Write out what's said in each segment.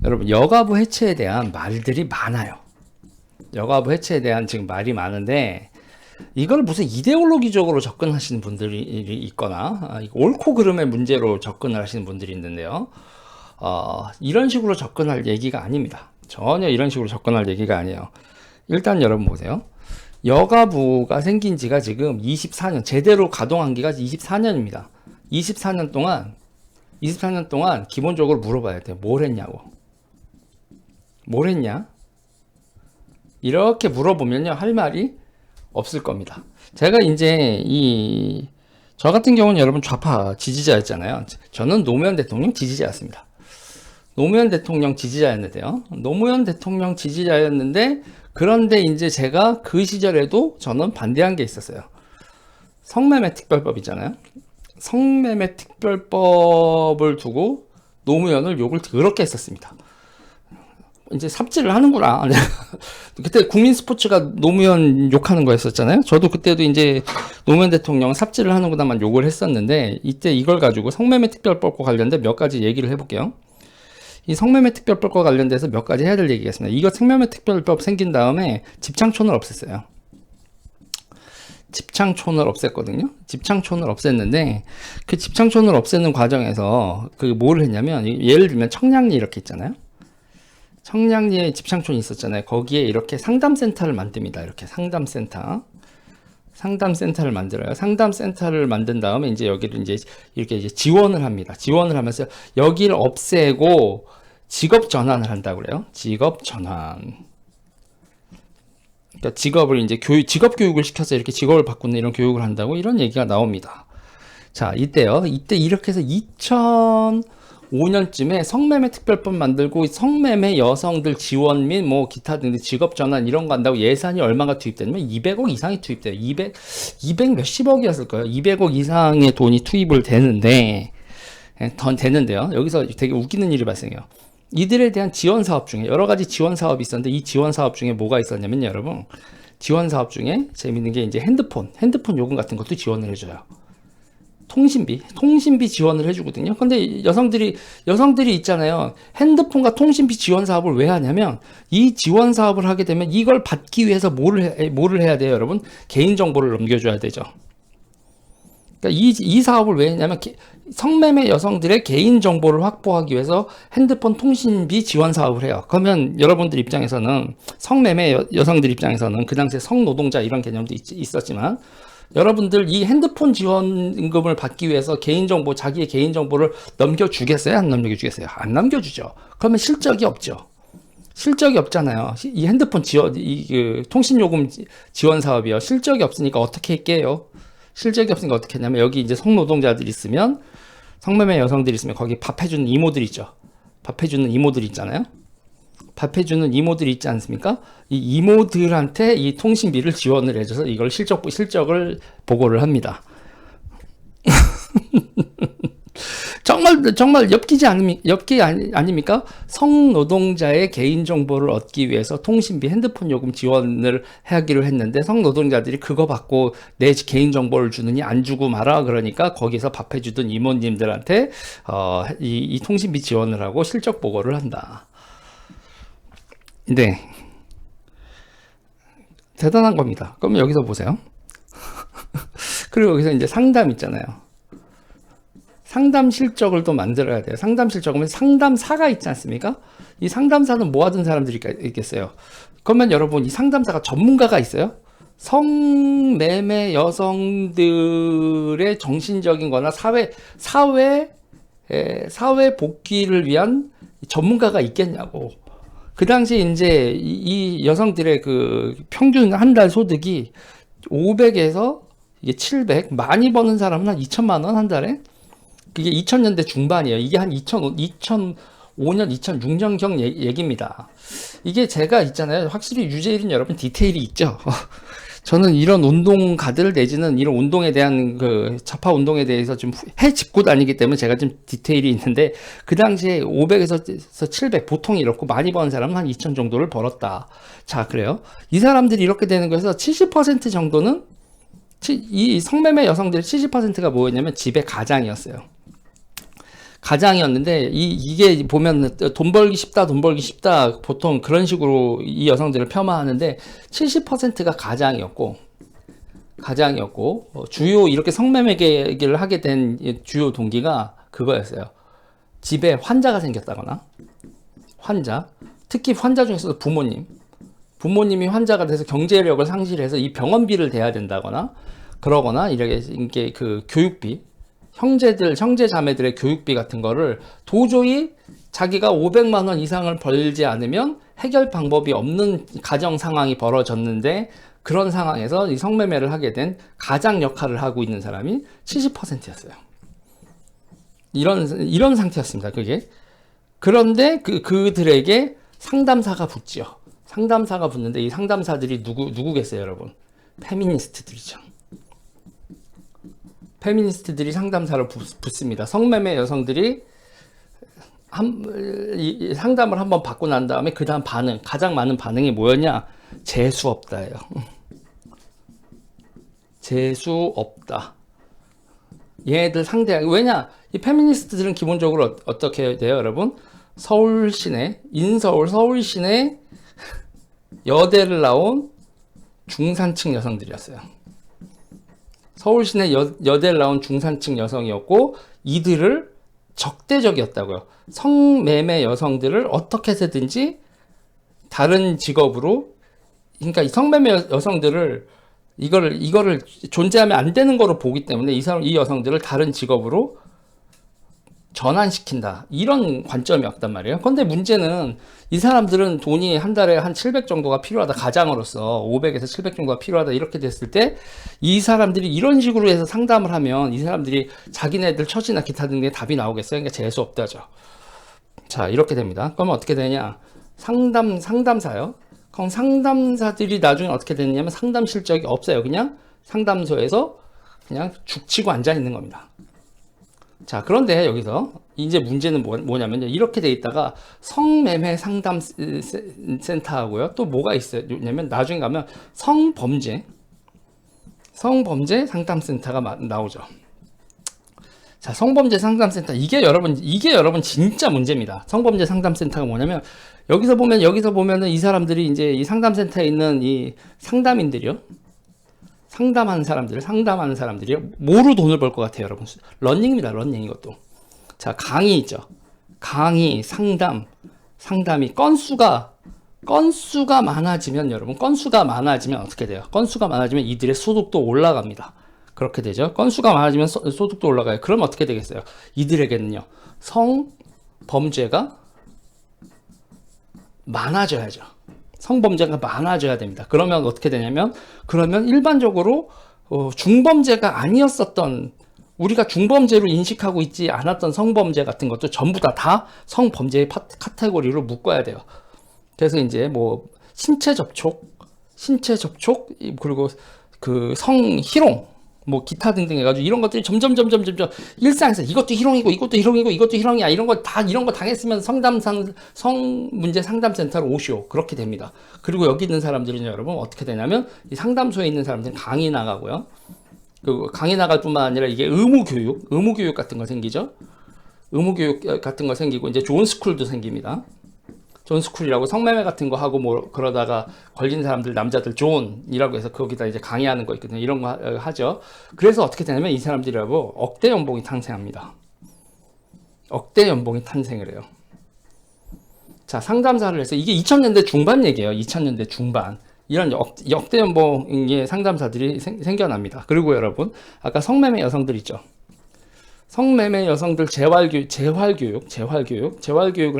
여러분, 여가부 해체에 대한 말들이 많아요. 여가부 해체에 대한 지금 말이 많은데, 이걸 무슨 이데올로기적으로 접근하시는 분들이 있거나, 옳고 그름의 문제로 접근을 하시는 분들이 있는데요. 이런 식으로 접근할 얘기가 아닙니다. 전혀 이런 식으로 접근할 얘기가 아니에요. 일단 여러분 보세요. 여가부가 생긴 지가 지금 24년, 제대로 가동한 기가 24년입니다. 24년 동안 기본적으로 물어봐야 돼요. 뭘 했냐고. 뭘 했냐? 이렇게 물어보면요, 할 말이 없을 겁니다. 제가 이제 저 같은 경우는 여러분 좌파 지지자였잖아요. 저는 노무현 대통령 지지자였습니다. 노무현 대통령 지지자였는데요. 노무현 대통령 지지자였는데, 그런데 이제 제가 그 시절에도 저는 반대한 게 있었어요. 성매매 특별법 있잖아요. 성매매 특별법을 두고 노무현을 욕을 더럽게 했었습니다. 이제 삽질을 하는구나. 그때 국민 스포츠가 노무현 욕하는 거였었잖아요. 저도 그때도 이제 노무현 대통령 삽질을 하는구나만 욕을 했었는데, 이때 이걸 가지고 성매매 특별법과 관련된 몇 가지 얘기를 해볼게요. 이 성매매 특별법과 관련돼서 몇 가지 해야 될 얘기가 있습니다. 이거 성매매 특별법 생긴 다음에 집창촌을 없앴어요. 집창촌을 없앴거든요. 집창촌을 없앴는데, 그 집창촌을 없애는 과정에서 그 뭘 했냐면, 예를 들면 청량리 이렇게 있잖아요. 청량리에 집창촌이 있었잖아요. 거기에 이렇게 상담센터를 만듭니다. 이렇게 상담센터를 만들어요. 상담센터를 만든 다음에 이제 여기를 이제 이렇게 이제 지원을 합니다. 지원을 하면서 여기를 없애고 직업 전환을 한다고 그래요. 직업 전환. 그러니까 직업을 이제 직업 교육을 시켜서 이렇게 직업을 바꾸는 이런 교육을 한다고, 이런 얘기가 나옵니다. 자, 이때요. 이때 이렇게 해서 2005년쯤에 성매매 특별법 만들고 성매매 여성들 지원 및 뭐 기타 등등 직업 전환 이런 거 한다고 예산이 얼마가 투입되냐면 200억 이상이 투입돼요. 200 몇십억이었을 거예요. 200억 이상의 돈이 투입을 되는데, 되는데요. 여기서 되게 웃기는 일이 발생해요. 이들에 대한 지원 사업 중에 여러 가지 지원 사업이 있었는데, 이 지원 사업 중에 뭐가 있었냐면 여러분, 지원 사업 중에 재밌는 게 이제 핸드폰 요금 같은 것도 지원을 해줘요. 통신비 지원을 해주거든요. 근데 여성들이 있잖아요. 핸드폰과 통신비 지원 사업을 왜 하냐면, 이 지원 사업을 하게 되면 이걸 받기 위해서 뭐를 해야 돼요, 여러분? 개인정보를 넘겨줘야 되죠. 그러니까 이 사업을 왜 했냐면, 성매매 여성들의 개인정보를 확보하기 위해서 핸드폰 통신비 지원 사업을 해요. 그러면 여러분들 입장에서는, 성매매 여성들 입장에서는 그 당시에 성노동자 이런 개념도 있었지만, 여러분들 이 핸드폰 지원금을 받기 위해서 자기의 개인정보를 넘겨주겠어요? 안 넘겨주겠어요? 안 넘겨주죠. 그러면 실적이 없죠. 실적이 없잖아요. 이 핸드폰 그 통신요금 지원 사업이요. 실적이 없으니까 어떻게 할게요? 실적이 없으니까 어떻게 했냐면, 여기 이제 성노동자들이 있으면, 성매매 여성들이 있으면 거기 밥해주는 이모들 있죠. 밥해주는 이모들 있잖아요. 밥해주는 이모들이 있지 않습니까? 이 이모들한테 이 통신비를 지원을 해줘서 이걸 실적을 보고를 합니다. 정말 엽기 아닙니까? 성노동자의 개인정보를 얻기 위해서 통신비, 핸드폰 요금 지원을 하기로 했는데, 성노동자들이 그거 받고 내 개인정보를 주느니 안 주고 말아. 그러니까 거기서 밥해주던 이모님들한테 이 통신비 지원을 하고 실적 보고를 한다. 네. 대단한 겁니다. 그럼 여기서 보세요. 그리고 여기서 이제 상담 있잖아요. 상담 실적을 또 만들어야 돼요. 상담 실적은 상담사가 있지 않습니까? 이 상담사는 뭐 하던 사람들이 있겠어요? 그러면 여러분, 이 상담사가 전문가가 있어요? 성매매 여성들의 정신적인 거나 사회 복귀를 위한 전문가가 있겠냐고. 그 당시 이제 이 여성들의 그 평균 한 달 소득이 500에서 이게 700, 많이 버는 사람은 한 2천만 원 한 달에. 그게 2000년대 중반이에요. 이게 한 2005년, 2006년경 얘기입니다. 이게 제가 있잖아요. 확실히 유재일은 여러분 디테일이 있죠. 저는 이런 운동가들 내지는 이런 운동에 대한 그 좌파 운동에 대해서 좀 해짚고 다니기 때문에 제가 좀 디테일이 있는데, 그 당시에 500에서 700, 보통 이렇고 많이 버는 사람은 한 2000 정도를 벌었다. 자, 그래요. 이 사람들이 이렇게 되는 거에서 70% 정도는, 이 성매매 여성들의 70%가 뭐였냐면 집의 가장이었어요. 가장이었는데 이게 보면 돈 벌기 쉽다, 돈 벌기 쉽다 보통 그런 식으로 이 여성들을 폄하하는데 70%가 가장이었고 주요 이렇게 성매매를 하게 된 주요 동기가 그거였어요. 집에 환자가 생겼다거나 특히 환자 중에서도 부모님이 환자가 돼서 경제력을 상실해서 이 병원비를 대야 된다거나 그러거나 이게 그 교육비 형제 자매들의 교육비 같은 거를 도저히 자기가 500만 원 이상을 벌지 않으면 해결 방법이 없는 가정 상황이 벌어졌는데 그런 상황에서 이 성매매를 하게 된 가장 역할을 하고 있는 사람이 70%였어요. 이런 상태였습니다. 그게. 그런데 그들에게 상담사가 붙지요. 상담사가 붙는데 이 상담사들이 누구겠어요, 여러분? 페미니스트들이죠. 페미니스트들이 상담사를 붙습니다. 성매매 여성들이 상담을 한번 받고 난 다음에 그 다음 가장 많은 반응이 뭐였냐? 재수 없다예요. 재수 없다. 얘네들 상대하기. 왜냐? 이 페미니스트들은 기본적으로 어떻게 돼요, 여러분? 서울 시내 여대를 나온 중산층 여성들이었어요. 서울 시내 여대를 나온 중산층 여성이었고 이들을 적대적이었다고요. 성매매 여성들을 어떻게 해서든지 다른 직업으로, 그러니까 이 성매매 여성들을 이거를 존재하면 안 되는 거로 보기 때문에 이 여성들을 다른 직업으로 전환시킨다. 이런 관점이었단 말이에요. 근데 문제는 이 사람들은 돈이 한 달에 한 700 정도가 필요하다. 가장으로서 500에서 700 정도가 필요하다. 이렇게 됐을 때 이 사람들이 이런 식으로 해서 상담을 하면 이 사람들이 자기네들 처지나 기타 등의 답이 나오겠어요. 그러니까 재수 없다죠. 자, 이렇게 됩니다. 그러면 어떻게 되냐? 상담사요. 그럼 상담사들이 나중에 어떻게 되냐면 상담 실적이 없어요. 그냥 상담소에서 그냥 죽치고 앉아 있는 겁니다. 자, 그런데 여기서 이제 문제는 뭐냐면 이렇게 돼 있다가 성매매 상담 센터하고요. 또 뭐가 있냐면 나중에 가면 성범죄 상담센터가 나오죠. 자, 성범죄 상담센터 이게 여러분 진짜 문제입니다. 성범죄 상담센터가 뭐냐면 여기서 보면은 이 사람들이 이제 이 상담센터에 있는 이 상담인들이요. 상담하는 사람들이요. 뭐로 돈을 벌 것 같아요, 여러분? 러닝입니다, 러닝 이것도. 자, 강의 있죠. 강의, 상담이 건수가 많아지면 여러분, 건수가 많아지면 어떻게 돼요? 건수가 많아지면 이들의 소득도 올라갑니다. 그렇게 되죠. 건수가 많아지면 소득도 올라가요. 그럼 어떻게 되겠어요? 이들에게는요, 성범죄가 많아져야죠. 성범죄가 많아져야 됩니다. 그러면 어떻게 되냐면, 그러면 일반적으로 중범죄가 아니었었던, 우리가 중범죄로 인식하고 있지 않았던 성범죄 같은 것도 전부 다 성범죄의 카테고리로 묶어야 돼요. 그래서 이제 뭐 신체 접촉 그리고 그 성희롱 뭐 기타 등등 해가지고 이런 것들이 점점 일상에서 이것도 희롱이고 이것도 희롱이야 이런 거 당했으면 성문제 상담센터로 오시오. 그렇게 됩니다. 그리고 여기 있는 사람들은 여러분 어떻게 되냐면 이 상담소에 있는 사람들은 강의 나가고요. 그 강의 나갈 뿐만 아니라 이게 의무교육 같은 거 생기죠. 의무교육 같은 거 생기고 이제 좋은 스쿨도 생깁니다. 존 스쿨이라고 성매매 같은 거 하고 뭐 그러다가 걸린 사람들 남자들 존이라고 해서 거기다 이제 강의하는 거 있거든요. 이런 거 하죠. 그래서 어떻게 되냐면 이 사람들이라고 억대 연봉이 탄생합니다. 억대 연봉이 탄생을 해요. 자, 상담사를 해서 이게 2000년대 중반 얘기예요. 2000년대 중반. 이런 역대 연봉의 상담사들이 생겨납니다. 그리고 여러분 아까 성매매 여성들 있죠. 성매매 여성들 재활교육을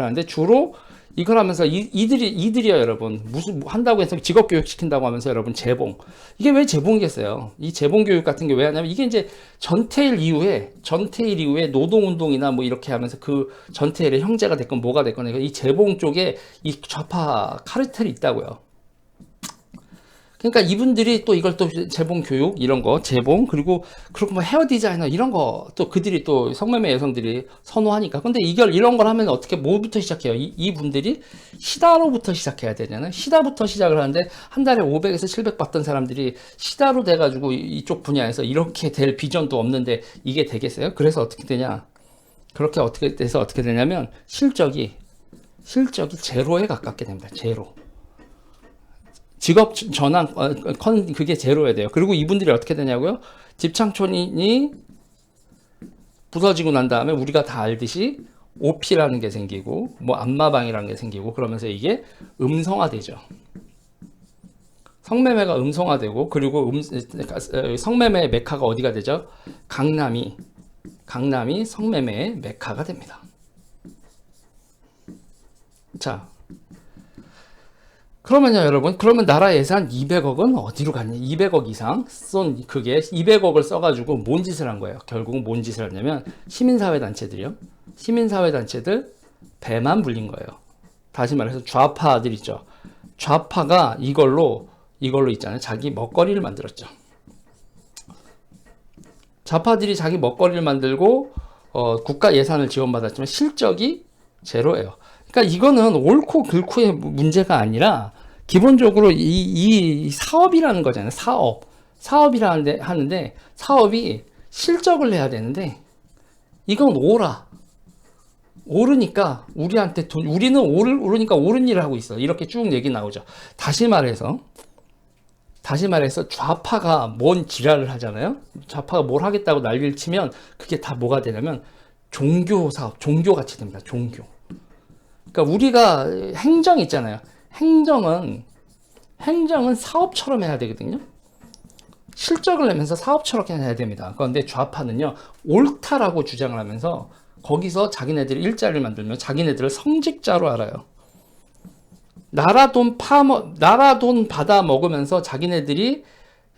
하는데 주로 이걸 하면서 이들이요, 여러분. 한다고 해서 직업교육 시킨다고 하면서 여러분, 이게 왜 재봉이겠어요? 이 재봉교육 같은 게 왜 하냐면, 이게 이제 전태일 이후에 노동운동이나 뭐 이렇게 하면서 그 전태일의 형제가 됐건 뭐가 됐건, 이 재봉 쪽에 이 좌파 카르텔이 있다고요. 그러니까 이분들이 또 이걸 또 재봉 교육 이런 거 그리고 뭐 헤어 디자이너 이런 거 또 그들이 또 성매매 여성들이 선호하니까. 근데 이런 걸 하면 어떻게 뭐부터 시작해요? 이분들이 시다로부터 시작해야 되잖아요. 시다부터 시작을 하는데 한 달에 500에서 700 받던 사람들이 시다로 돼가지고 이쪽 분야에서 이렇게 될 비전도 없는데 이게 되겠어요? 그래서 어떻게 되냐? 그렇게 어떻게 돼서 어떻게 되냐면 실적이 제로에 가깝게 됩니다. 제로. 직업 전환 그게 제로야 돼요. 그리고 이분들이 어떻게 되냐고요? 집창촌이 부서지고 난 다음에 우리가 다 알듯이 OP라는 게 생기고 뭐 안마방이라는 게 생기고 그러면서 이게 음성화되죠. 성매매가 음성화되고 그리고 성매매의 메카가 어디가 되죠? 강남이 성매매의 메카가 됩니다. 자, 그러면요 여러분, 그러면 나라 예산 200억은 어디로 갔냐? 200억 이상 쏜 그게 200억을 써가지고 뭔 짓을 한 거예요? 결국은 뭔 짓을 했냐면 시민사회단체들이요. 시민사회단체들 배만 불린 거예요. 다시 말해서 좌파들 있죠. 좌파가 이걸로 있잖아요. 자기 먹거리를 만들었죠. 좌파들이 자기 먹거리를 만들고 국가 예산을 지원받았지만 실적이 제로예요. 그러니까 이거는 옳고 그르고의 문제가 아니라 기본적으로 이 사업이라는 거잖아요. 사업이라는데 하는데 사업이 실적을 내야 되는데 이건 오르니까 우리한테 우리는 오르니까 옳은 일을 하고 있어. 이렇게 쭉 얘기 나오죠. 다시 말해서 좌파가 뭔 지랄을 하잖아요. 좌파가 뭘 하겠다고 난리를 치면 그게 다 뭐가 되냐면 종교 사업, 종교 같이 됩니다. 종교. 그러니까 우리가 행정 있잖아요. 행정은 사업처럼 해야 되거든요. 실적을 내면서 사업처럼 해야 됩니다. 그런데 좌파는요, 옳다라고 주장을 하면서 거기서 자기네들이 일자리를 만들면 자기네들을 성직자로 알아요. 나라 돈 받아 먹으면서 자기네들이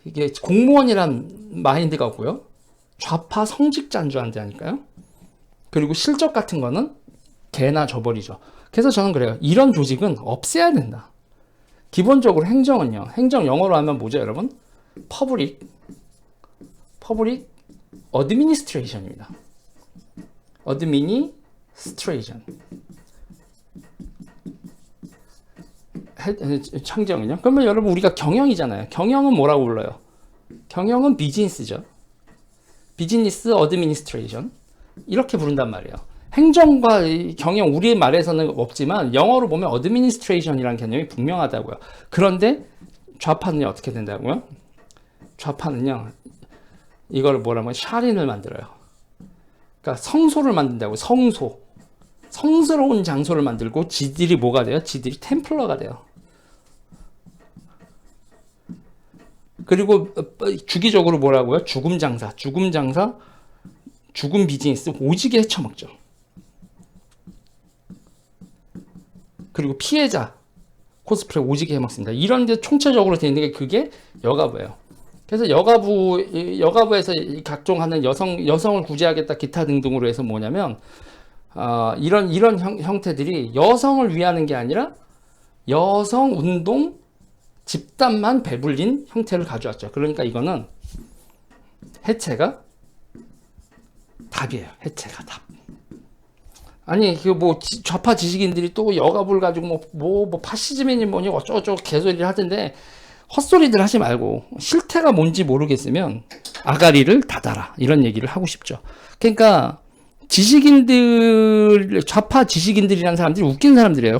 이게 공무원이란 마인드가 없고요. 좌파 성직자인 줄 안다니까요. 그리고 실적 같은 거는 개나 줘버리죠. 그래서 저는 그래요. 이런 조직은 없애야 된다. 기본적으로 행정은요. 행정 영어로 하면 뭐죠, 여러분? Public Administration입니다. Administration. 창정은요? 그러면 여러분 우리가 경영이잖아요. 경영은 뭐라고 불러요? 경영은 비즈니스죠. 비즈니스 어드미니스트레이션 이렇게 부른단 말이에요. 행정과 경영 우리 말에서는 없지만 영어로 보면 어드미니스트레이션이라는 개념이 분명하다고요. 그런데 좌파는요 어떻게 된다고요? 좌파는요 이걸 뭐라면 샤린을 만들어요. 그러니까 성소를 만든다고. 성스러운 장소를 만들고 지들이 뭐가 돼요? 지들이 템플러가 돼요. 그리고 주기적으로 뭐라고요? 죽음 비즈니스 오지게 헤쳐먹죠. 그리고 피해자 코스프레 오지게 해먹습니다. 이런 데 총체적으로 되어 있는 게 그게 여가부예요. 그래서 여가부에서 각종 하는 여성을 구제하겠다 기타 등등으로 해서 뭐냐면 이런 형태들이 여성을 위하는 게 아니라 여성 운동 집단만 배불린 형태를 가져왔죠. 그러니까 이거는 해체가 답이에요. 해체가 답. 아니 그 뭐 좌파 지식인들이 또 여가부를 가지고 뭐 파시즘이니 뭐니 어쩌고저쩌고 개소리를 하던데 헛소리들 하지 말고 실태가 뭔지 모르겠으면 아가리를 닫아라 이런 얘기를 하고 싶죠. 그러니까 좌파 지식인들이라는 사람들이 웃긴 사람들이에요.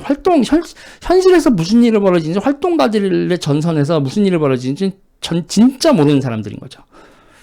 현실에서 무슨 일이 벌어지는지 활동가들의 전선에서 무슨 일이 벌어지는지 진짜 모르는 사람들인 거죠.